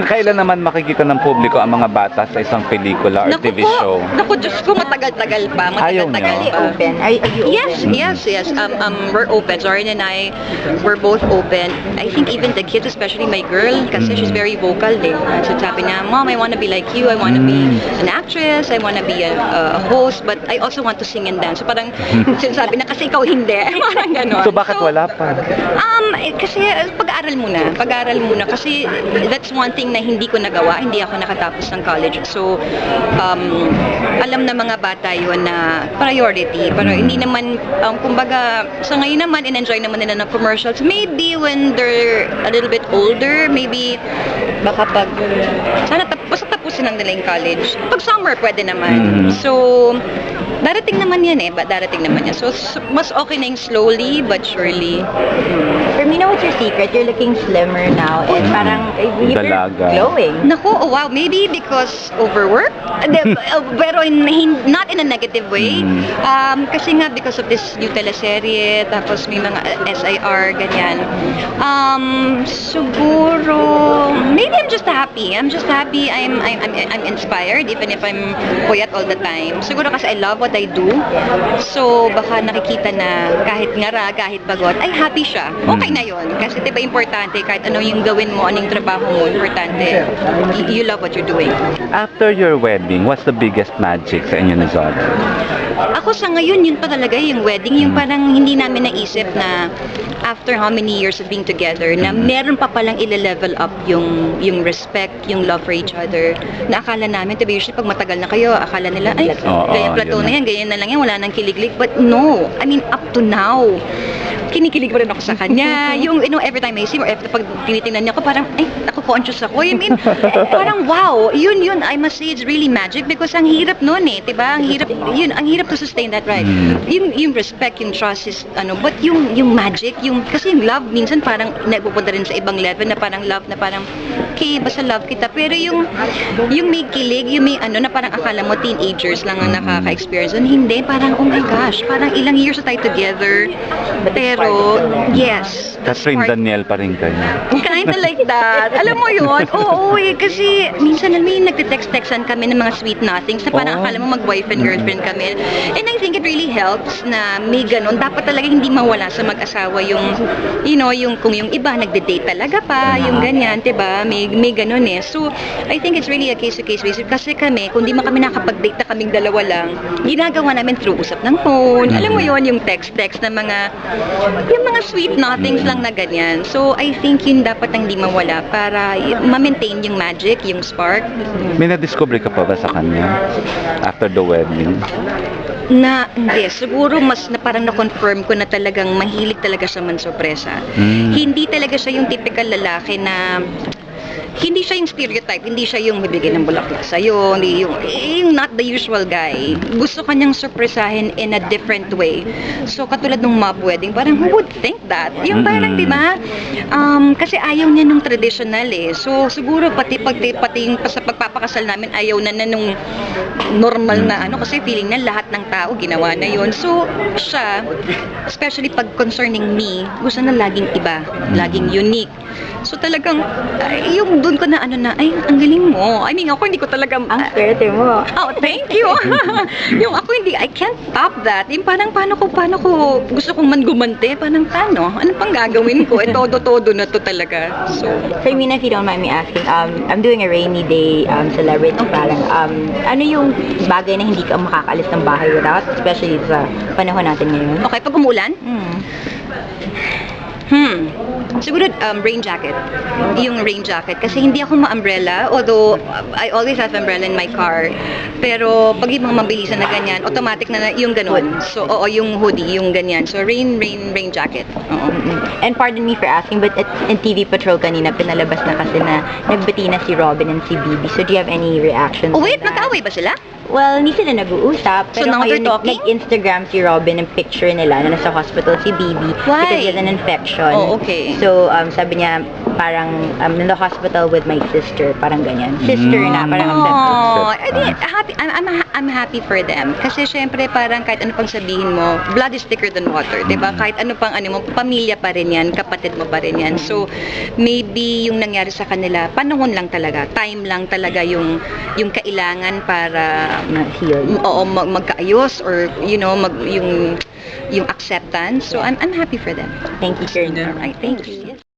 Kailan naman makikita ng publiko ang mga bata sa isang pelikula or TV show? Naku, Diyos ko, matagal-tagal pa. Ayaw Matagal-tagal niyo? pa. Open? Are you open? Yes. We're open. Zorin and I, we're both open. I think even the kids, especially my girl, kasi she's very vocal eh. So sabi niya, Mom, I want to be like you. I want to be an actress. I want to be a host. But I also want to sing and dance. So parang sinasabi na, kasi ikaw hindi. Parang gano'n. So bakit wala pa? Kasi pag-aaral muna. Kasi that's one thing na hindi ko nagawa. Hindi ako nakatapos ng college. So, alam na mga bata yun na priority. Pero hindi naman, kumbaga, sa ngayon naman, in-enjoy naman nila ng commercials. Maybe when they're a little bit older, maybe, baka sana basta tapusin lang nila yung college. Pag summer, pwede naman. So, darating naman yan. So, mas okay na yung slowly but surely. Fermina, what's your secret? You're looking slimmer now and parang you're Dalaga. glowing. Naku, oh wow, maybe because overwork? Pero not in a negative way. Kasi nga because of this new teleserye, tapos may mga SIR, ganyan. Siguro, maybe I'm just happy. I'm inspired even if I'm puyat all the time. Siguro kasi I love what I do. So, baka nakikita na kahit ngara, kahit bagot, ay happy siya. Okay na yun. Kasi diba importante, kahit ano yung gawin mo, anong trabaho mo, importante, you love what you're doing. After your wedding, what's the biggest magic sa inyo ni Zod? Ako sa ngayon, yun pa talaga yung wedding, yung parang hindi namin naisip na after how many years of being together, na meron pa palang ile-level up yung respect, yung love for each other. Na akala namin, diba usually pag matagal na kayo, akala nila, ay, ganyan plateau na yan, ganyan na lang yan, wala nang kilig-lig. But no, I mean, up to now, kinikilig pa rin ako sa kanya. Yung, every time I see or pag tinitingnan niya ako, parang, ay, ako conscious ako. I mean, parang wow, yun, I must say it's really magic because ang hirap nun eh, diba? Ang hirap to sustain that, right? Yung respect, yung trust is, but yung magic, kasi yung love, minsan parang nagpupunta rin sa ibang level na parang love, na parang, okay, basta love kita. Pero yung may kilig, yung may na parang akala mo teenagers lang ang nakaka-experience. Hindi, parang, oh my gosh, parang ilang years na tayo together. Pero, yes. Catherine Daniel pa rin kayo. Kinda like that. Alam mo yun? Oo, kasi minsan may nagte-text-textan kami ng mga sweet nothings na parang akala mo mag-boyfriend, girlfriend kami. And I think it really helps na may ganun. Dapat talaga hindi mawala sa mag-asawa yung, kung yung iba nagde-date talaga pa, yung ganyan, diba? May ganun eh. So, I think it's really a case-to-case basis. Kasi kami, kung di man kami nakapag-date na kaming dalawa lang, ginagawa namin through usap ng phone. Alam mo yun, yung text-text na yung mga sweet nothings lang na ganyan. So, I think yun dapat ang hindi mawala para ma-maintain yung magic, yung spark. May na-discover ka pa ba sa kanya after the wedding? Hindi. Siguro mas na parang na-confirm ko na talagang mahilig talaga siya man-sorpresa. Hindi talaga siya yung typical lalaki na hindi siya yung stereotype, hindi siya yung bibigyan ng bulaklak sa'yo, hindi yung not the usual guy. Gusto kanyang surpresahin in a different way. So, katulad ng mob wedding, parang who would think that? Yung parang, di ba? Kasi ayaw niya nung traditional eh. So, siguro pati yung sa pagpapakasal namin, ayaw na nung normal na kasi feeling na lahat ng tao ginawa na yun. So, siya, especially pag concerning me, gusto na laging iba, laging unique. So talagang, yung doon ko na ay, ang galing mo. I mean, ako hindi ko talaga... Ang swerte mo. Oh, thank you. Yung ako hindi, I can't top that. Yung parang paano ko, gusto kong mangumante, parang paano? Ano pang gagawin ko? Todo na to talaga. So, Fermina, if you don't mind me asking, I'm doing a rainy day celebrity. Parang, ano yung bagay na hindi ka makakalis ng bahay without, especially sa panahon natin ngayon? okay, pag umulan? Siguro rain jacket. Yung rain jacket. Kasi hindi ako ma-umbrella. Although, I always have umbrella in my car. Pero, pag yung mga mabilisan na ganyan, automatic na yung ganun. So, yung hoodie, yung ganyan. So, rain jacket. Oo. And pardon me for asking, but in TV Patrol kanina, pinalabas na kasi na nagbati na si Robin and si Bibi. So, do you have any reactions? Oh, wait, to that? magkaaway ba sila? Well, hindi sila nag-uusap. So, now they're talking? Nag-Instagram si Robin ng picture nila na nasa hospital si Bibi. Why? Because he has an infection. Oh, okay. So, sabi niya, parang in the hospital with my sister, parang ganyan. Sister na, parang Oh, Accept. I'm happy for them. Kasi syempre parang kahit ano pang sabihin mo, blood is thicker than water, 'di ba? Kahit ano pang ano mo, pamilya pa rin 'yan, kapatid mo pa rin 'yan. So maybe yung nangyari sa kanila, panahon lang talaga, time lang talaga yung kailangan para heal. magkaayos or yung acceptance. So I'm happy for them. Thank you, sir. Alright, thank you.